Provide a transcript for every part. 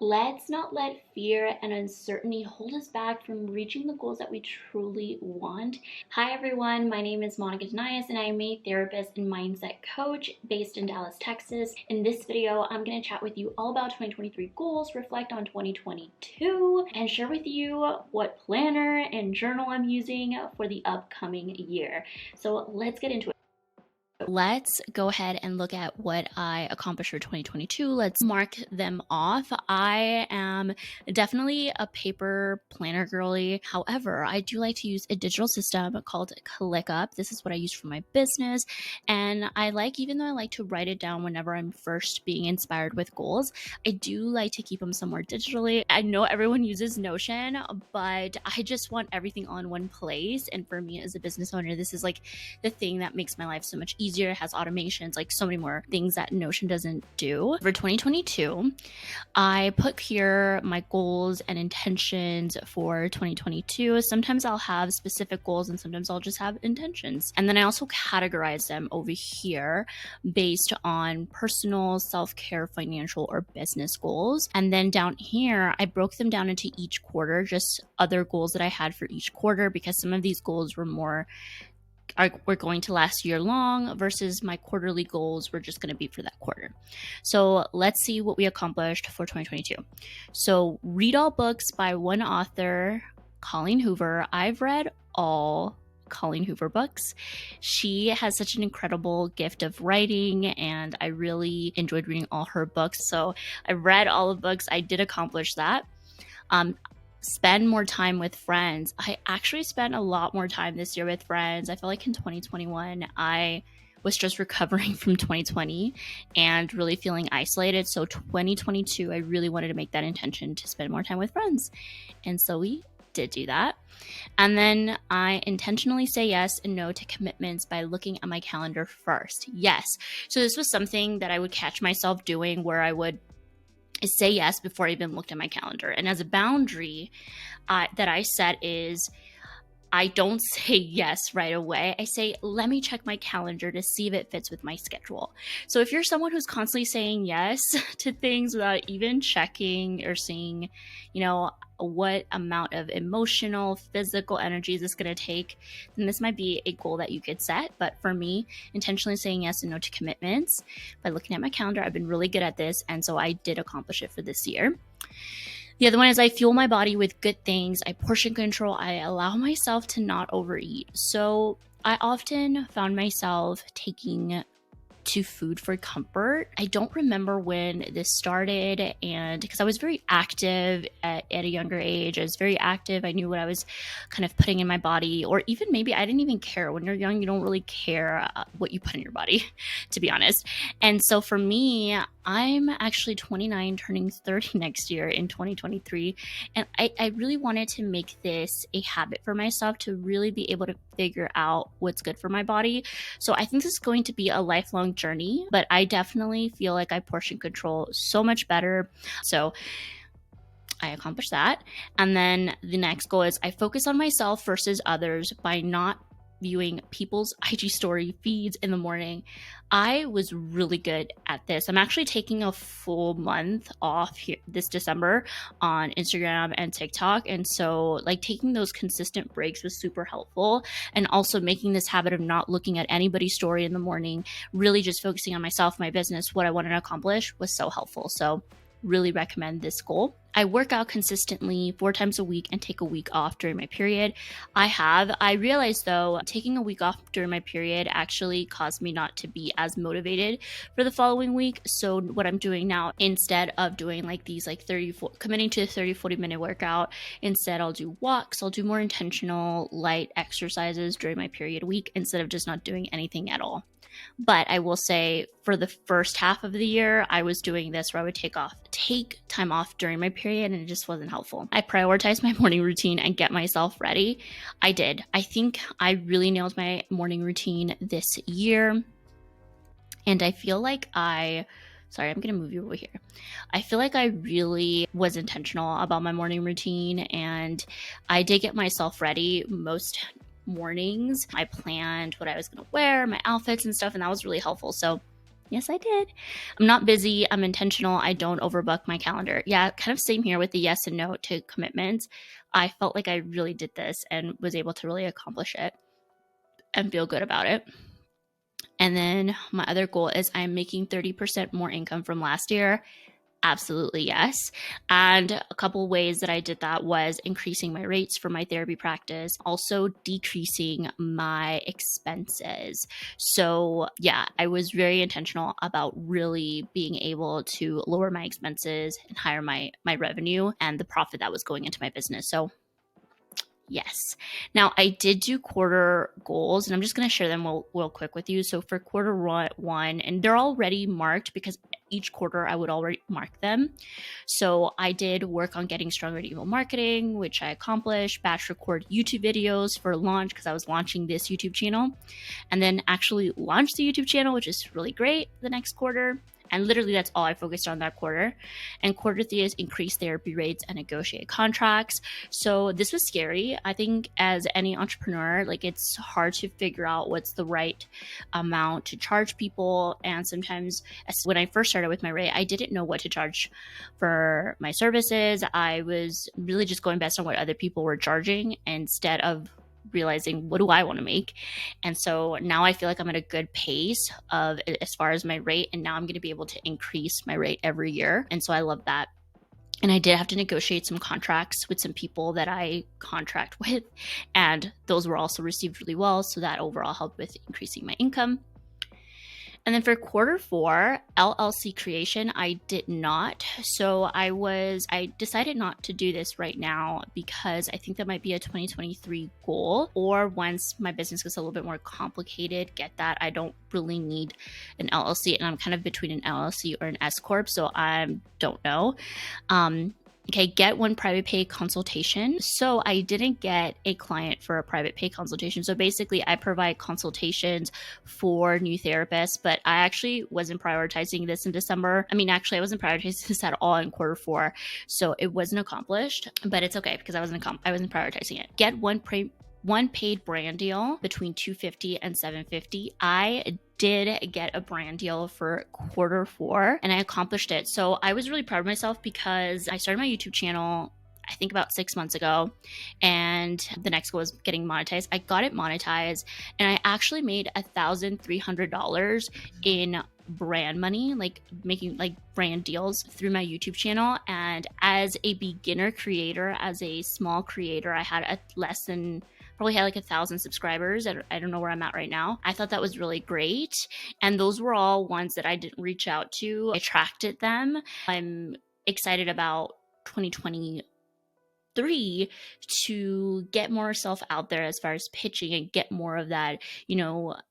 Let's not let fear and uncertainty hold us back from reaching the goals that we truly want. Hi everyone, my name is Denais and I am a therapist and mindset coach based in Dallas, Texas. In this video, I'm going to chat with you all about 2023 goals, reflect on 2022, and share with you what planner and journal I'm using for the upcoming year. So let's get into it. Let's go ahead and look at what I accomplished for 2022. Let's mark them off. I am definitely a paper planner girly. However, I do like to use a digital system called ClickUp. This is what I use for my business. And even though I like to write it down whenever I'm first being inspired with goals, I do like to keep them somewhere digitally. I know everyone uses Notion, but I just want everything on one place. And for me as a business owner, this is like the thing that makes my life so much easier. It has automations, like so many more things that Notion doesn't do. For 2022, I put here my goals and intentions for 2022. Sometimes I'll have specific goals and sometimes I'll just have intentions. And then I also categorize them over here based on personal, self-care, financial, or business goals. And then down here, I broke them down into each quarter, just other goals that I had for each quarter, because some of these goals were going to last year long versus my quarterly goals were just going to be for that quarter. So let's see what we accomplished for 2022. So read all books by one author, Colleen Hoover. I've read all Colleen Hoover books. She has such an incredible gift of writing and I really enjoyed reading all her books. So I read all the books. I did accomplish that. Spend more time with friends. I actually spent a lot more time this year with friends. I feel like in 2021, I was just recovering from 2020 and really feeling isolated. So 2022, I really wanted to make that intention to spend more time with friends. And so we did do that. And then I intentionally say yes and no to commitments by looking at my calendar first. Yes. So this was something that I would catch myself doing where I would say yes before I even looked at my calendar. And as a boundary that I set is I don't say yes right away. I say, let me check my calendar to see if it fits with my schedule. So if you're someone who's constantly saying yes to things without even checking or seeing, what amount of emotional, physical energy is this going to take, then this might be a goal that you could set. But for me, intentionally saying yes and no to commitments by looking at my calendar, I've been really good at this. And so I did accomplish it for this year. The other one is I fuel my body with good things. I portion control. I allow myself to not overeat. So I often found myself taking to food for comfort. I don't remember when this started, and because I was very active at a younger age, I was very active. I knew what I was kind of putting in my body, or even maybe I didn't even care. When you're young, you don't really care what you put in your body, to be honest. And so for me, I'm actually 29, turning 30 next year in 2023. And I really wanted to make this a habit for myself to really be able to figure out what's good for my body. So I think this is going to be a lifelong journey, but I definitely feel like I portion control so much better. So I accomplished that. And then the next goal is I focus on myself versus others by not viewing people's IG story feeds in the morning. I was really good at this. I'm actually taking a full month off here this December on Instagram and TikTok. And so taking those consistent breaks was super helpful. And also making this habit of not looking at anybody's story in the morning, really just focusing on myself, my business, what I wanted to accomplish was so helpful. So really recommend this goal. I work out consistently 4 times a week and take a week off during my period. I realized though, taking a week off during my period actually caused me not to be as motivated for the following week. So what I'm doing now, instead of doing committing to a 30-40 minute workout, instead I'll do walks. I'll do more intentional light exercises during my period week instead of just not doing anything at all. But I will say for the first half of the year, I was doing this where I would take time off during my period and it just wasn't helpful. I prioritized my morning routine and get myself ready. I did. I think I really nailed my morning routine this year. And I feel like I'm going to move you over here. I feel like I really was intentional about my morning routine and I did get myself ready most mornings. I planned what I was going to wear, my outfits and stuff, and that was really helpful. So Yes, I did. I'm not busy. I'm intentional. I don't overbook my calendar. Yeah, kind of same here with the yes and no to commitments. I felt like I really did this and was able to really accomplish it and feel good about it. And then my other goal is I'm making 30% more income from last year. Absolutely, yes. And a couple ways that I did that was increasing my rates for my therapy practice, also decreasing my expenses. So, yeah, I was very intentional about really being able to lower my expenses and higher my revenue and the profit that was going into my business. So, yes. Now, I did do quarter goals, and I'm just going to share them real quick with you. So for quarter one, and they're already marked because each quarter I would already mark them. So I did work on getting stronger at email marketing, which I accomplished, batch record YouTube videos for launch because I was launching this YouTube channel, and then actually launch the YouTube channel, which is really great the next quarter. And literally that's all I focused on that quarter. And quarter 3 is increase therapy rates and negotiate contracts. So this was scary. I think as any entrepreneur, like it's hard to figure out what's the right amount to charge people. And sometimes when I first started with my rate, I didn't know what to charge for my services. I was really just going based on what other people were charging instead of realizing what do I want to make. And so now I feel like I'm at a good pace of as far as my rate, and now I'm going to be able to increase my rate every year. And so I love that. And I did have to negotiate some contracts with some people that I contract with, and those were also received really well. So that overall helped with increasing my income. And then for quarter 4, LLC creation, I did not. So I decided not to do this right now because I think that might be a 2023 goal, or once my business gets a little bit more complicated, get that. I don't really need an LLC, and I'm kind of between an LLC or an S Corp. So I don't know. Okay, get one private pay consultation. So I didn't get a client for a private pay consultation. So basically I provide consultations for new therapists, but I actually wasn't prioritizing this in December. I wasn't prioritizing this at all in quarter 4. So it wasn't accomplished, but it's okay because I wasn't prioritizing it. Get one paid brand deal between $250 and $750. I did get a brand deal for quarter 4 and I accomplished it. So I was really proud of myself because I started my YouTube channel I think about 6 months ago, and the next goal was getting monetized. I got it monetized and I actually made $1,300 in brand money, like making like brand deals through my YouTube channel. And as a beginner creator, as a small creator, I had probably had like 1,000 subscribers. I don't know where I'm at right now. I thought that was really great. And those were all ones that I didn't reach out to. I attracted them. I'm excited about 2023 to get more self out there as far as pitching and get more of that,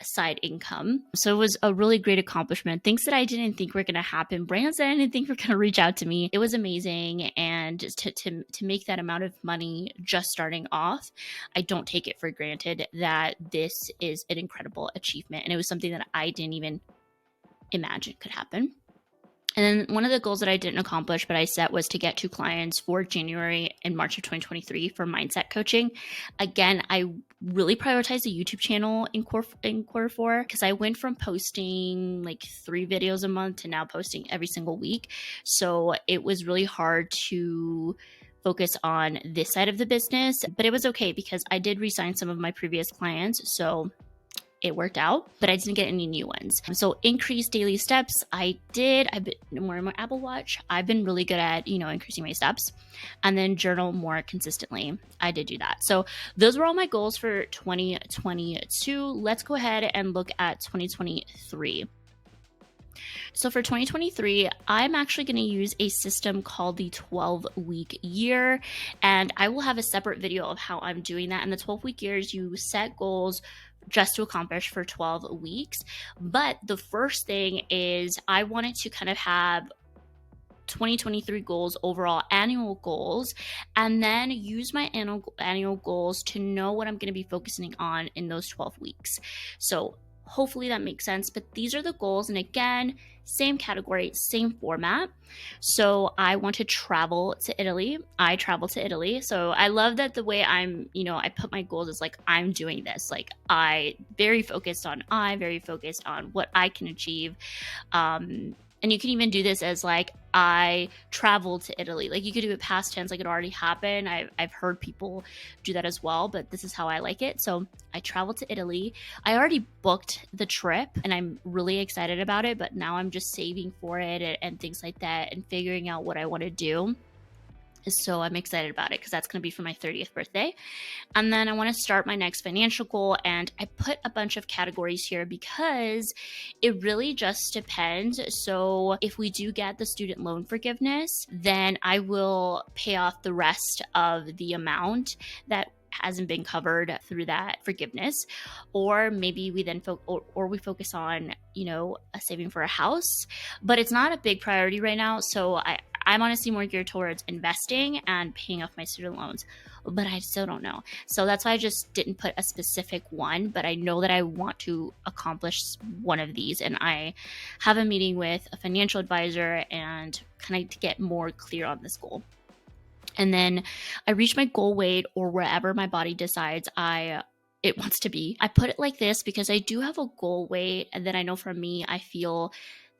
side income. So it was a really great accomplishment. Things that I didn't think were going to happen, brands that I didn't think were going to reach out to me. It was amazing. And to make that amount of money just starting off, I don't take it for granted that this is an incredible achievement. And it was something that I didn't even imagine could happen. And then one of the goals that I didn't accomplish, but I set, was to get 2 clients for January and March of 2023 for mindset coaching. Again, I really prioritized the YouTube channel in quarter 4 because I went from posting like 3 videos a month to now posting every single week. So it was really hard to focus on this side of the business, but it was okay because I did re-sign some of my previous clients. So it worked out, but I didn't get any new ones. So increased daily steps. I've been more and more Apple Watch. I've been really good at, increasing my steps, and then journal more consistently. I did do that. So those were all my goals for 2022. Let's go ahead and look at 2023. So for 2023, I'm actually going to use a system called the 12-week year, and I will have a separate video of how I'm doing that. In the 12-week years, you set goals just to accomplish for 12 weeks. But the first thing is I wanted to kind of have 2023 goals, overall annual goals, and then use my annual goals to know what I'm going to be focusing on in those 12 weeks. So Hopefully that makes sense. But these are the goals. And again, same category, same format. So I want to travel to Italy. I travel to Italy. So I love that the way I'm, I put my goals is like, I'm doing this. Like very focused on what I can achieve. And you can even do this as like, I traveled to Italy. Like you could do it past tense, like it already happened. I've heard people do that as well, but this is how I like it. So I traveled to Italy. I already booked the trip and I'm really excited about it, but now I'm just saving for it and things like that and figuring out what I want to do. So I'm excited about it because that's going to be for my 30th birthday. And then I want to start my next financial goal. And I put a bunch of categories here because it really just depends. So if we do get the student loan forgiveness, then I will pay off the rest of the amount that hasn't been covered through that forgiveness. Or maybe we then we focus on, saving for a house. But it's not a big priority right now. So I'm honestly more geared towards investing and paying off my student loans, but I still don't know. So that's why I just didn't put a specific one, but I know that I want to accomplish one of these. And I have a meeting with a financial advisor and kind of to get more clear on this goal. And then I reach my goal weight or wherever my body decides it wants to be. I put it like this because I do have a goal weight, and then I know for me, I feel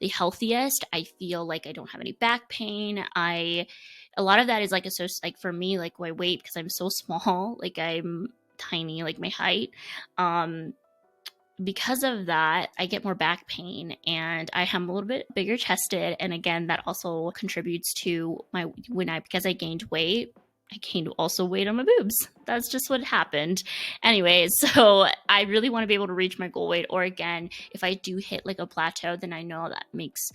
the healthiest. I feel like I don't have any back pain. A lot of that is like for me, like my weight, because I'm so small, like I'm tiny, like my height. Because of that, I get more back pain and I am a little bit bigger chested. And again, that also contributes to because I gained weight, I gained also weight on my boobs. That's just what happened. Anyways, so I really want to be able to reach my goal weight. Or again, if I do hit like a plateau, then I know that makes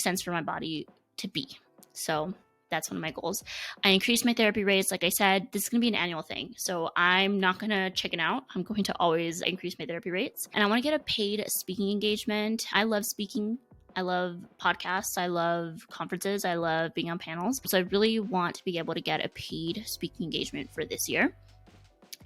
sense for my body to be. So that's one of my goals. I increased my therapy rates. Like I said, this is going to be an annual thing. So I'm not going to chicken out. I'm going to always increase my therapy rates. And I want to get a paid speaking engagement. I love speaking. I love podcasts. I love conferences. I love being on panels. So I really want to be able to get a paid speaking engagement for this year.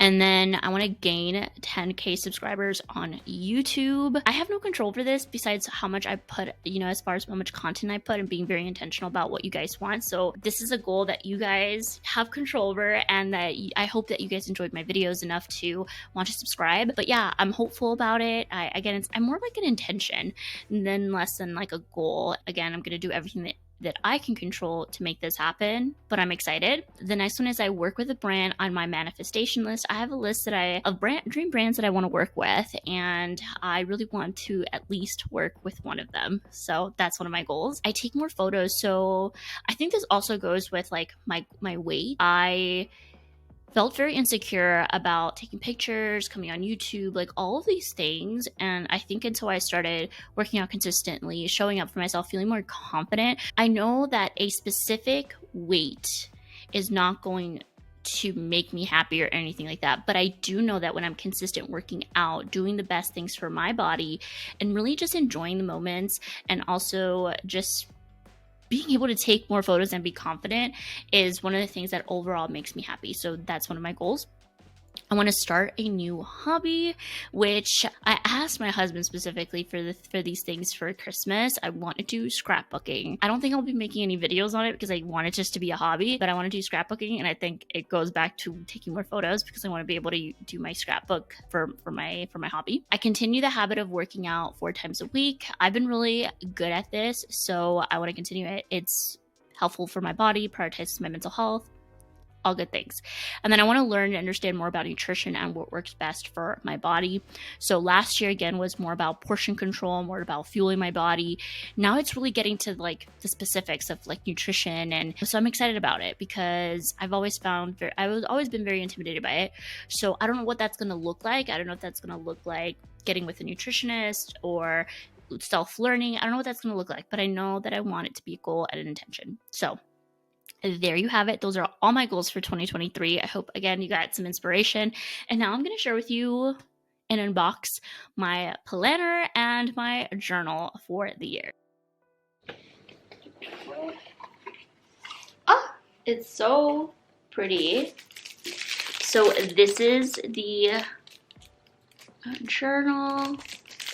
And then I want to gain 10K subscribers on YouTube. I have no control for this besides how much I put, as far as how much content I put and being very intentional about what you guys want. So this is a goal that you guys have control over and that I hope that you guys enjoyed my videos enough to want to subscribe. But yeah, I'm hopeful about it. I'm more like an intention than less than like a goal. Again, I'm going to do everything that I can control to make this happen, but I'm excited. The next one is I work with a brand on my manifestation list. I have a list of dream brands that I want to work with, and I really want to at least work with one of them. So that's one of my goals. I take more photos. So I think this also goes with like my weight. I felt very insecure about taking pictures, coming on YouTube, like all of these things. And I think until I started working out consistently, showing up for myself, feeling more confident, I know that a specific weight is not going to make me happy or anything like that. But I do know that when I'm consistent working out, doing the best things for my body, and really just enjoying the moments, and also just being able to take more photos and be confident is one of the things that overall makes me happy. So that's one of my goals. I want to start a new hobby, which I asked my husband specifically for these things for Christmas. I want to do scrapbooking. I don't think I'll be making any videos on it because I want it just to be a hobby, but I want to do scrapbooking, and I think it goes back to taking more photos because I want to be able to do my scrapbook for my hobby. I continue the habit of working out 4 times a week. I've been really good at this, so I want to continue it. It's helpful for my body, prioritizes my mental health. All good things. And then I want to learn and understand more about nutrition and what works best for my body. So last year again was more about portion control, more about fueling my body. Now it's really getting to like the specifics of like nutrition, and so I'm excited about it because I've always been very intimidated by it. So I don't know what that's going to look like. I don't know if that's going to look like getting with a nutritionist or self-learning. I don't know what that's going to look like, but I know that I want it to be a goal and an intention. So there you have it. Those are all my goals for 2023. I hope, again, you got some inspiration. And now I'm going to share with you and unbox my planner and my journal for the year. Oh, it's so pretty. So this is the journal.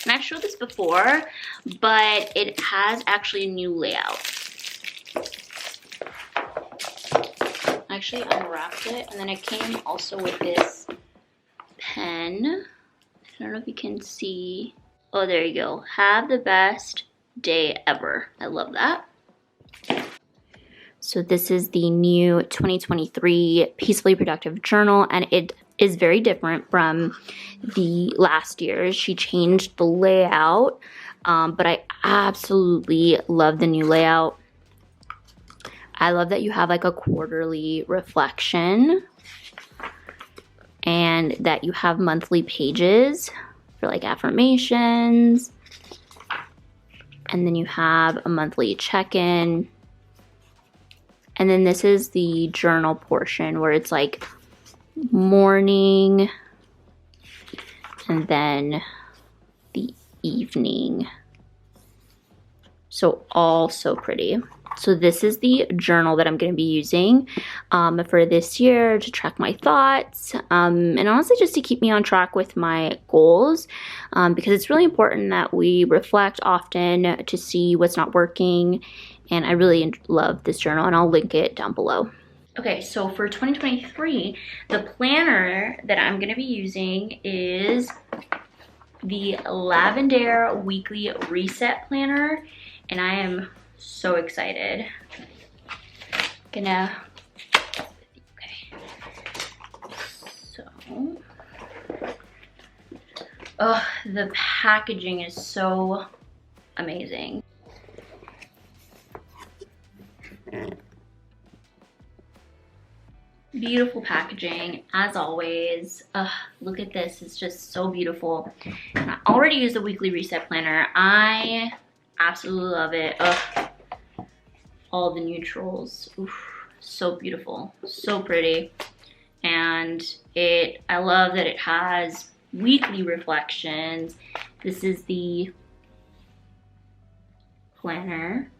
And I've showed this before, but it has actually a new layout. I actually unwrapped it, and then it came also with this pen. I don't know if you can see. Oh, there you go. Have the best day ever. I love that. So this is the new 2023 Peacefully Productive Journal, and it is very different from the last year's. She changed the layout, but I absolutely love the new layout. I love that you have like a quarterly reflection and that you have monthly pages for like affirmations. And then you have a monthly check-in. And then this is the journal portion where it's like morning and then the evening. So all so pretty. So this is the journal that I'm going to be using for this year to track my thoughts and honestly just to keep me on track with my goals because it's really important that we reflect often to see what's not working, and I really love this journal and I'll link it down below. Okay, so for 2023, the planner that I'm going to be using is the Lavender Weekly Reset Planner, and I am so excited. Okay. So, oh, the packaging is so amazing. Beautiful packaging, as always. Look at this, it's just so beautiful. And I already used the Weekly Reset Planner. I absolutely love it. All the neutrals. Oof, so beautiful, so pretty. And I love that it has weekly reflections. This is the planner,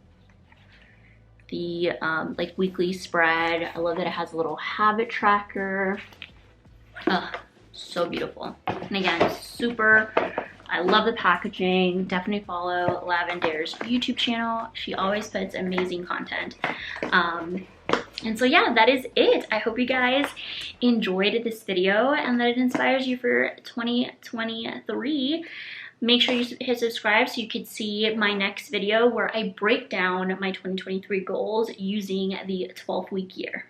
the like weekly spread. I love that it has a little habit tracker. So beautiful. And again, I love the packaging. Definitely follow Lavender's YouTube channel. She always puts amazing content. And so yeah, that is it. I hope you guys enjoyed this video and that it inspires you for 2023. Make sure you hit subscribe so you can see my next video where I break down my 2023 goals using the 12-week year.